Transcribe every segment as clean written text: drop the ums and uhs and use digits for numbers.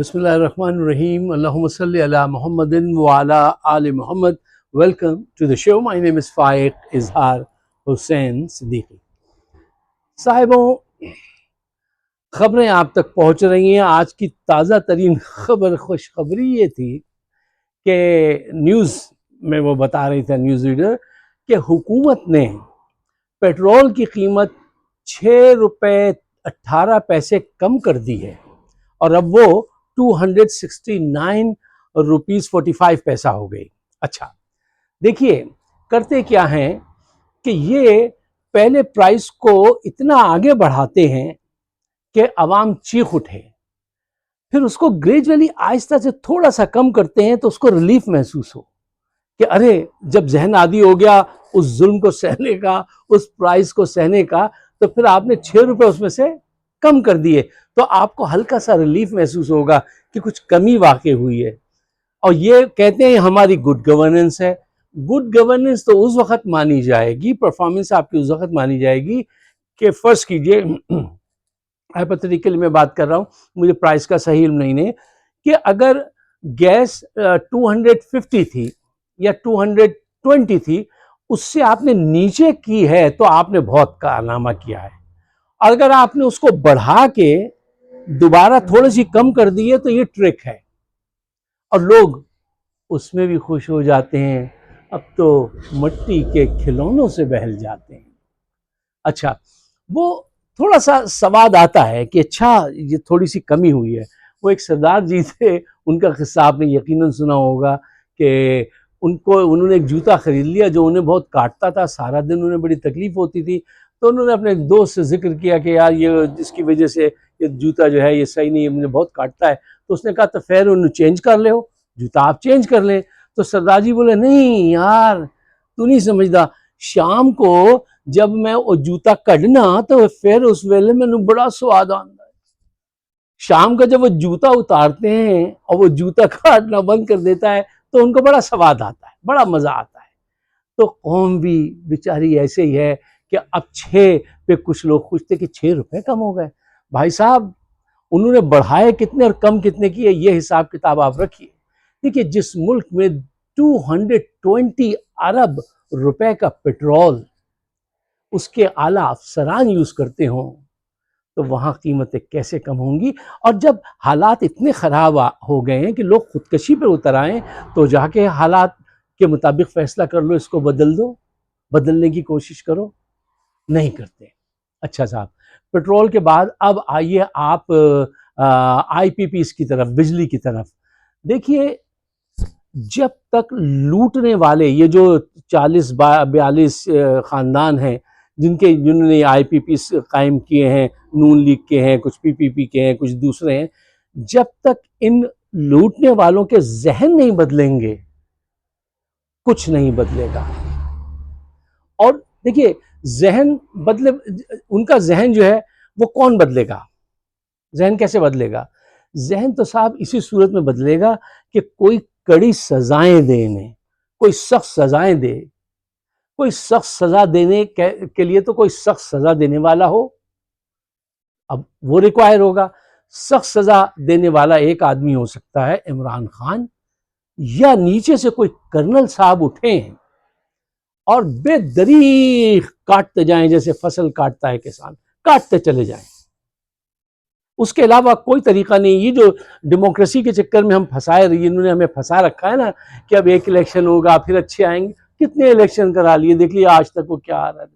بسم اللہ الرحمن الرحیم. اللہم صلی علی محمد وعلی آل Muhammad. Welcome to the show. My name is Faiq Izhar Hussain Siddiqui. صاحبوں، خبریں آپ تک پہنچ رہی ہیں. آج کی تازہ ترین خبر، خوشخبری یہ تھی کہ نیوز میں وہ بتا رہی تھا نیوز ریڈر کہ حکومت نے پیٹرول کی قیمت 6 روپے 18 پیسے کم کر دی ہے اور اب وہ 269 روپیز 45 پیسہ ہو گئی. اچھا دیکھیے کرتے کیا ہیں کہ یہ پہلے پرائس کو اتنا آگے بڑھاتے ہیں کہ عوام چیخ اٹھے، پھر اس کو گریجولی آہستہ سے تھوڑا سا کم کرتے ہیں تو اس کو ریلیف محسوس ہو کہ ارے جب ذہن عادی ہو گیا اس ظلم کو سہنے کا، اس پرائس کو سہنے کا، تو پھر آپ نے 6 روپے اس میں سے کم کر دیے تو آپ کو ہلکا سا ریلیف محسوس ہوگا کہ کچھ کمی واقع ہوئی ہے. اور یہ کہتے ہیں ہماری گڈ گورننس ہے. گڈ گورننس تو اس وقت مانی جائے گی، پرفارمنس آپ کی اس وقت مانی جائے گی کہ فرض کیجئے ہائپوتھیٹیکلی میں بات کر رہا ہوں، مجھے پرائس کا صحیح علم نہیں ہے، کہ اگر گیس 250 تھی یا 220 تھی، اس سے آپ نے نیچے کی ہے تو آپ نے بہت کارنامہ کیا ہے. اگر آپ نے اس کو بڑھا کے دوبارہ تھوڑی سی کم کر دی ہے تو یہ ٹرک ہے اور لوگ اس میں بھی خوش ہو جاتے ہیں. اب تو مٹی کے کھلونوں سے بہل جاتے ہیں. اچھا وہ تھوڑا سا سواد آتا ہے کہ اچھا یہ تھوڑی سی کمی ہوئی ہے. وہ ایک سردار جی تھے، ان کا قصہ آپ نے یقیناً سنا ہوگا کہ انہوں نے ایک جوتا خرید لیا جو انہیں بہت کاٹتا تھا، سارا دن انہیں بڑی تکلیف ہوتی تھی. تو انہوں نے اپنے ایک دوست سے ذکر کیا کہ یار یہ جس کی وجہ سے یہ جوتا جو ہے یہ صحیح نہیں ہے، مجھے بہت کاٹتا ہے. تو اس نے کہا تو خیر انہوں چینج کر لے، ہو جوتا آپ چینج کر لیں. تو سردار جی بولے نہیں یار تو نہیں سمجھدا، شام کو جب میں وہ جوتا کڈنا تو پھر اس ویلے میں بڑا سواد آتا ہے. شام کا جب وہ جوتا اتارتے ہیں اور وہ جوتا کاٹنا بند کر دیتا ہے تو ان کو بڑا سواد آتا ہے، بڑا مزہ آتا ہے. تو قوم بھی بیچاری ایسے ہی ہے کہ اب 6 پہ کچھ لوگ خوش تھے کہ 6 روپے کم ہو گئے. بھائی صاحب انہوں نے بڑھائے کتنے اور کم کتنے کیے، یہ حساب کتاب آپ رکھیے. دیکھیے جس ملک میں 220 ارب روپے کا پیٹرول اس کے اعلیٰ افسران یوز کرتے ہوں تو وہاں قیمتیں کیسے کم ہوں گی. اور جب حالات اتنے خراب ہو گئے ہیں کہ لوگ خودکشی پہ اتر آئیں تو جا کے حالات کے مطابق فیصلہ کر لو، اس کو بدل دو، بدلنے کی کوشش کرو. نہیں کرتے. اچھا صاحب پیٹرول کے بعد اب آئیے آپ آئی پی پیز کی طرف، بجلی کی طرف. دیکھیے جب تک لوٹنے والے یہ جو 40-42 خاندان ہیں جنہوں نے آئی پی پیز قائم کیے ہیں، نون لیگ کے ہیں، کچھ پی پی پی کے ہیں، کچھ دوسرے ہیں، جب تک ان لوٹنے والوں کے ذہن نہیں بدلیں گے کچھ نہیں بدلے گا. اور دیکھیے ذہن بدلے، ان کا ذہن جو ہے وہ کون بدلے گا؟ ذہن کیسے بدلے گا؟ ذہن تو صاحب اسی صورت میں بدلے گا کہ کوئی کڑی سزائیں دے انہیں، کوئی سخت سزائیں دے. کوئی سخت سزا دینے کے لیے تو کوئی سخت سزا دینے والا ہو. اب وہ ریکوائر ہوگا. سخت سزا دینے والا ایک آدمی ہو سکتا ہے عمران خان، یا نیچے سے کوئی کرنل صاحب اٹھیں اور بے دریغ کاٹتے جائیں جیسے فصل کاٹتا ہے کسان، کاٹتے چلے جائیں. اس کے علاوہ کوئی طریقہ نہیں. یہ جو ڈیموکریسی کے چکر میں ہم پھنسائے رہی، انہوں نے ہمیں پھنسا رکھا ہے نا کہ اب ایک الیکشن ہوگا پھر اچھے آئیں گے. کتنے الیکشن کرا لیے، دیکھ لیے آج تک وہ کیا آ رہا ہے.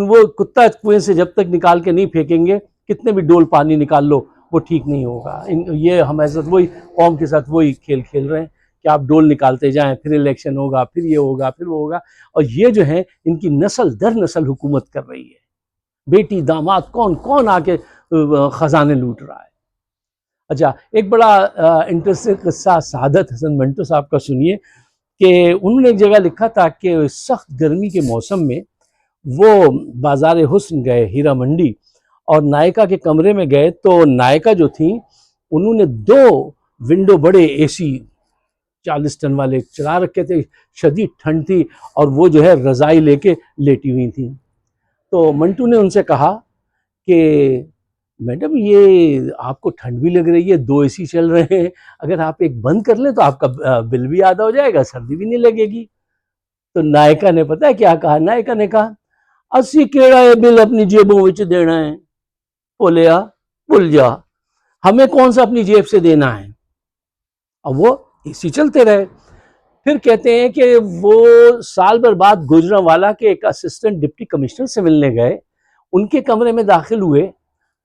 وہ کتا کنویں سے جب تک نکال کے نہیں پھینکیں گے، کتنے بھی ڈول پانی نکال لو وہ ٹھیک نہیں ہوگا. یہ ہم ایسا وہی قوم کے ساتھ وہی کھیل کھیل رہے ہیں کہ آپ ڈول نکالتے جائیں، پھر الیکشن ہوگا، پھر یہ ہوگا، پھر وہ ہوگا. اور یہ جو ہے ان کی نسل در نسل حکومت کر رہی ہے. بیٹی داماد کون کون آ کے خزانے لوٹ رہا ہے. اچھا ایک بڑا انٹرسٹنگ قصہ سعادت حسن منٹو صاحب کا سنیے کہ انہوں نے ایک جگہ لکھا تھا کہ سخت گرمی کے موسم میں وہ بازار حسن گئے، ہیرا منڈی، اور نائکا کے کمرے میں گئے تو نائکا جو تھیں انہوں نے 2 ونڈو بڑے اے سی 40 ٹن والے چلا رکھے تھے. شدید ٹھنڈ تھی اور وہ جو ہے رضائی لے کے لیٹی ہوئی تھیں. تو منٹو نے ان سے کہا کہ میڈم یہ آپ کو ٹھنڈ بھی لگ رہی ہے، 2 اے سی چل رہے ہیں، اگر آپ ایک بند کر لیں تو آپ کا بل بھی آدھا ہو جائے گا، سردی بھی نہیں لگے گی۔ تو نائکا نے پتہ ہے کیا کہا؟ نائکا نے کہا اسی کیڑا یہ بل اپنی جیبوں وچ دینا ہے، بولیا بھول جا، ہمیں کون سا اپنی جیب سے دینا ہے۔ اب وہ اے سی چلتے رہے۔ پھر کہتے ہیں کہ وہ سال بھر بعد گوجرانوالا کے ایک اسسٹنٹ ڈپٹی کمشنر سے ملنے گئے، ان کے کمرے میں داخل ہوئے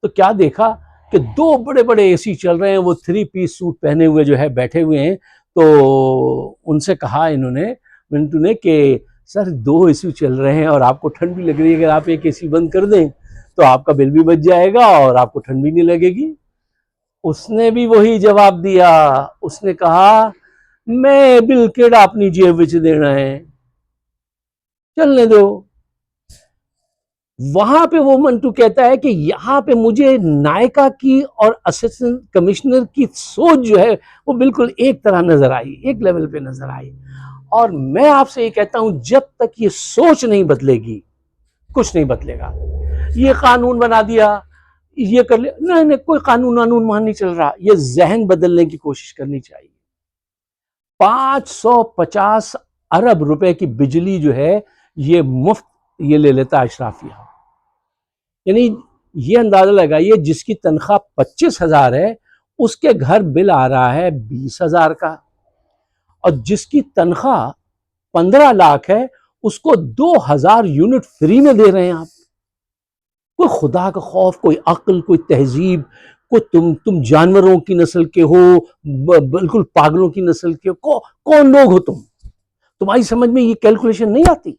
تو کیا دیکھا کہ 2 بڑے بڑے اے سی چل رہے ہیں، وہ 3 پیس سوٹ پہنے ہوئے جو ہے بیٹھے ہوئے ہیں۔ تو ان سے کہا انہوں نے منٹو نے کہ سر 2 اے سی چل رہے ہیں اور آپ کو ٹھنڈ بھی لگ رہی ہے، اگر آپ ایک اے سی بند کر دیں تو آپ کا بل بھی بچ جائے گا اور آپ کو ٹھنڈ بھی نہیں لگے گی۔ اس نے بھی وہی جواب دیا، اس نے کہا میں بل کیڑا اپنی جیب وچ دینا ہے، چلنے دو۔ وہاں پہ وہ منٹو کہتا ہے کہ یہاں پہ مجھے نائکا کی اور اسسٹنٹ کمشنر کی سوچ جو ہے وہ بالکل ایک طرح نظر آئی، ایک لیول پہ نظر آئی۔ اور میں آپ سے یہ کہتا ہوں جب تک یہ سوچ نہیں بدلے گی کچھ نہیں بدلے گا۔ یہ قانون بنا دیا، یہ کر لیا، نہیں کوئی قانون وہاں نہیں چل رہا، یہ ذہن بدلنے کی کوشش کرنی چاہیے۔ 550 ارب روپے کی بجلی جو ہے یہ مفت یہ لے لیتا اشرافیہ، یعنی یہ اندازہ لگائیے جس کی تنخواہ 25,000 ہے اس کے گھر بل آ رہا ہے 20,000 کا، اور جس کی تنخواہ 15 لاکھ ہے اس کو 2,000 یونٹ فری میں دے رہے ہیں آپ۔ کوئی خدا کا خوف، کوئی عقل، کوئی تہذیب، کوئی تم جانوروں کی نسل کے ہو، بالکل پاگلوں کی نسل کے ہو، کون لوگ ہو تمہاری سمجھ میں یہ کیلکولیشن نہیں آتی؟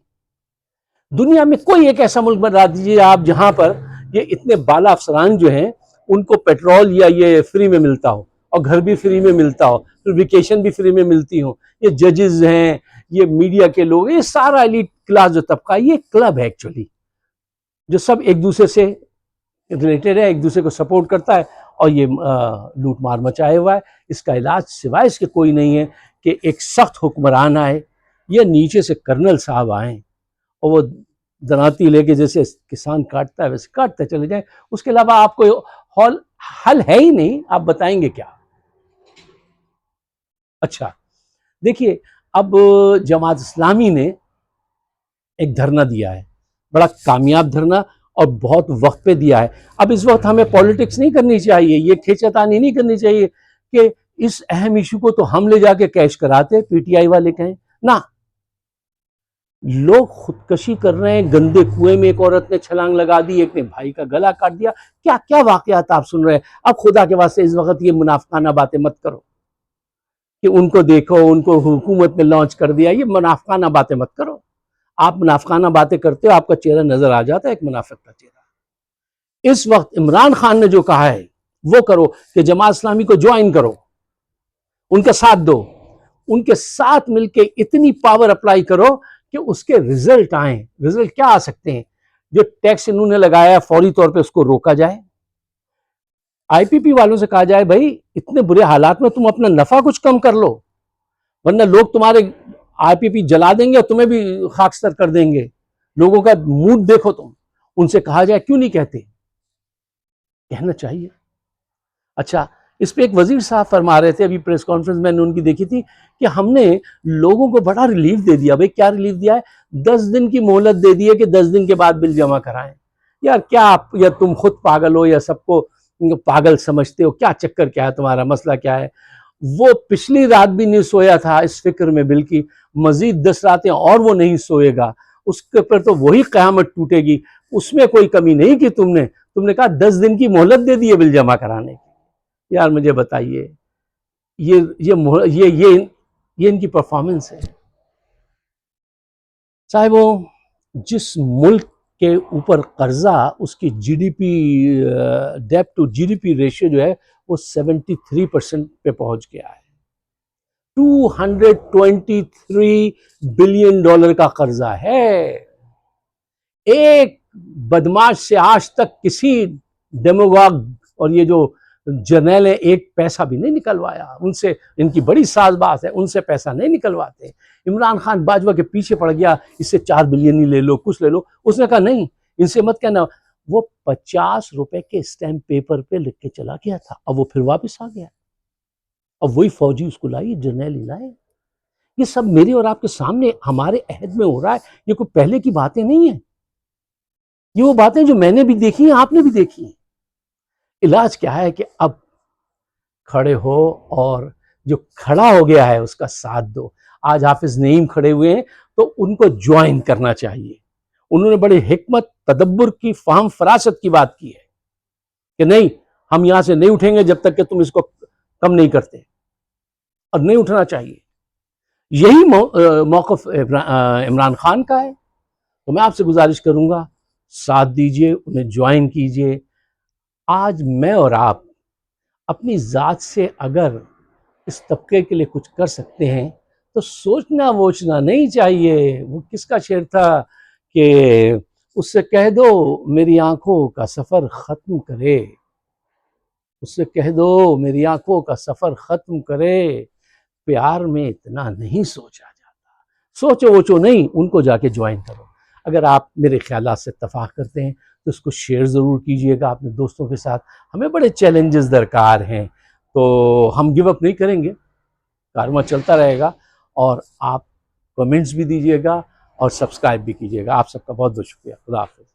دنیا میں کوئی ایک ایسا ملک بتا دیجیے آپ جہاں پر یہ اتنے بالا افسران جو ہیں ان کو پیٹرول یا یہ فری میں ملتا ہو اور گھر بھی فری میں ملتا ہو، پھر ویکیشن بھی فری میں ملتی ہو۔ یہ ججز ہیں، یہ میڈیا کے لوگ، یہ سارا ایلیٹ کلاس جو طبقہ، یہ کلب ہے ایکچولی، جو سب ایک دوسرے سے ریلیٹڈ ہے، ایک دوسرے کو سپورٹ کرتا ہے اور یہ لوٹ مار مچائے ہوا ہے۔ اس کا علاج سوائے اس کے کوئی نہیں ہے کہ ایک سخت حکمران آئے یا نیچے سے کرنل صاحب آئیں اور وہ دناتی لے کے جیسے کسان کاٹتا ہے ویسے کاٹتے چلے جائیں۔ اس کے علاوہ آپ کو حل ہے ہی نہیں، آپ بتائیں گے کیا؟ اچھا دیکھیے، اب جماعت اسلامی نے ایک دھرنا دیا ہے، بڑا کامیاب دھرنا اور بہت وقت پہ دیا ہے۔ اب اس وقت ہمیں پولیٹکس نہیں کرنی چاہیے، یہ کھینچتانی نہیں کرنی چاہیے کہ اس اہم ایشو کو تو ہم لے جا کے کیش کراتے، پی ٹی آئی والے کہیں نہ۔ لوگ خودکشی کر رہے ہیں، گندے کنویں میں ایک عورت نے چھلانگ لگا دی، ایک نے بھائی کا گلا کاٹ دیا، کیا کیا واقعات آپ سن رہے ہیں۔ اب خدا کے واسطے اس وقت یہ منافقانہ باتیں مت کرو کہ ان کو دیکھو، ان کو حکومت میں لانچ کر دیا، یہ منافقانہ باتیں مت کرو۔ آپ منافقانہ باتیں کرتے ہو، آپ کا چہرہ نظر آ جاتا ہے ایک منافق کا چہرہ۔ اس وقت عمران خان نے جو کہا ہے وہ کرو کہ جماعت اسلامی کو جوائن کرو، ان کا ساتھ دو، ان کے ساتھ مل کے اتنی پاور اپلائی کرو کہ اس کے رزلٹ آئیں۔ رزلٹ کیا آ سکتے ہیں؟ جو ٹیکس انہوں نے لگایا فوری طور پہ اس کو روکا جائے، آئی پی پی والوں سے کہا جائے بھائی اتنے برے حالات میں تم اپنا نفع کچھ کم کر لو، ورنہ لوگ تمہارے آئی پی پی جلا دیں گے اور تمہیں بھی خاکستر کر دیں گے۔ لوگوں کا موڈ دیکھو تم، ان سے کہا جائے، کیوں نہیں کہتے؟ کہنا چاہیے۔ اچھا، اس پہ ایک وزیر صاحب فرما رہے تھے، ابھی پریس کانفرنس میں نے ان کی دیکھی تھی، کہ ہم نے لوگوں کو بڑا ریلیف دے دیا۔ بھائی کیا ریلیف دیا ہے؟ 10 دن کی مہلت دے دی ہے کہ 10 دن کے بعد بل جمع کرائیں۔ یار کیا آپ، یا تم خود پاگل ہو یا سب کو پاگل سمجھتے ہو؟ کیا چکر کیا ہے تمہارا؟ مسئلہ کیا ہے؟ وہ پچھلی رات بھی نہیں سویا تھا اس فکر میں بل کی، مزید 10 راتیں اور وہ نہیں سوئے گا، اس کے پر تو وہی قیامت ٹوٹے گی۔ اس میں کوئی کمی نہیں کی تم نے کہا 10 دن کی مہلت دے دی ہے بل جمع کرانے کی۔ یار مجھے بتائیے، یہ ان کی پرفارمنس ہے؟ صاحبوں، جس ملک کے اوپر قرضہ، اس کی G D P debt to G D P ratio جو ہے وہ 73% پہ پہنچ گیا ہے۔ $223 بلین کا قرضہ ہے۔ ایک بدماش سے آج تک کسی ڈیموگاگ اور یہ جو جرنیل ہیں ایک پیسہ بھی نہیں نکلوایا ان سے، ان کی بڑی ساز باز ہے، ان سے پیسہ نہیں نکلواتے۔ عمران خان باجوہ کے پیچھے پڑ گیا، اس سے 4 بلین ہی لے لو، کچھ لے لو، اس نے کہا نہیں، ان سے مت کہنا، وہ 50 روپے کے اسٹیمپ پیپر پہ لکھ کے چلا گیا تھا، اب وہ پھر واپس آ گیا، اب وہی فوجی اس کو لائی، جرنیل لائے۔ یہ سب میرے اور آپ کے سامنے ہمارے عہد میں ہو رہا ہے، یہ کوئی پہلے کی باتیں نہیں ہیں، یہ وہ باتیں جو میں نے بھی دیکھی ہیں، آپ نے بھی دیکھی ہیں۔ علاج کیا ہے کہ اب کھڑے ہو اور جو کھڑا ہو گیا ہے اس کا ساتھ دو۔ آج حافظ نعیم کھڑے ہوئے ہیں تو ان کو جوائن کرنا چاہیے۔ انہوں نے بڑے حکمت، تدبر کی، فہم فراست کی بات کی ہے کہ نہیں، ہم یہاں سے نہیں اٹھیں گے جب تک کہ تم اس کو کم نہیں کرتے، اور نہیں اٹھنا چاہیے۔ یہی موقف عمران خان کا ہے، تو میں آپ سے گزارش کروں گا ساتھ دیجئے، انہیں جوائن کیجئے۔ آج میں اور آپ اپنی ذات سے اگر اس طبقے کے لیے کچھ کر سکتے ہیں تو سوچنا ووچنا نہیں چاہیے۔ وہ کس کا شعر تھا کہ اس سے کہہ دو میری آنکھوں کا سفر ختم کرے، اس سے کہہ دو میری آنکھوں کا سفر ختم کرے، پیار میں اتنا نہیں سوچا جاتا۔ سوچو ووچو نہیں، ان کو جا کے جوائن کرو۔ اگر آپ میرے خیالات سے اتفاق کرتے ہیں تو اس کو شیئر ضرور کیجئے گا اپنے دوستوں کے ساتھ۔ ہمیں بڑے چیلنجز درکار ہیں، تو ہم گیو اپ نہیں کریں گے، کارواں چلتا رہے گا، اور آپ کمنٹس بھی دیجئے گا اور سبسکرائب بھی کیجئے گا۔ آپ سب کا بہت بہت شکریہ۔ خدا حافظ۔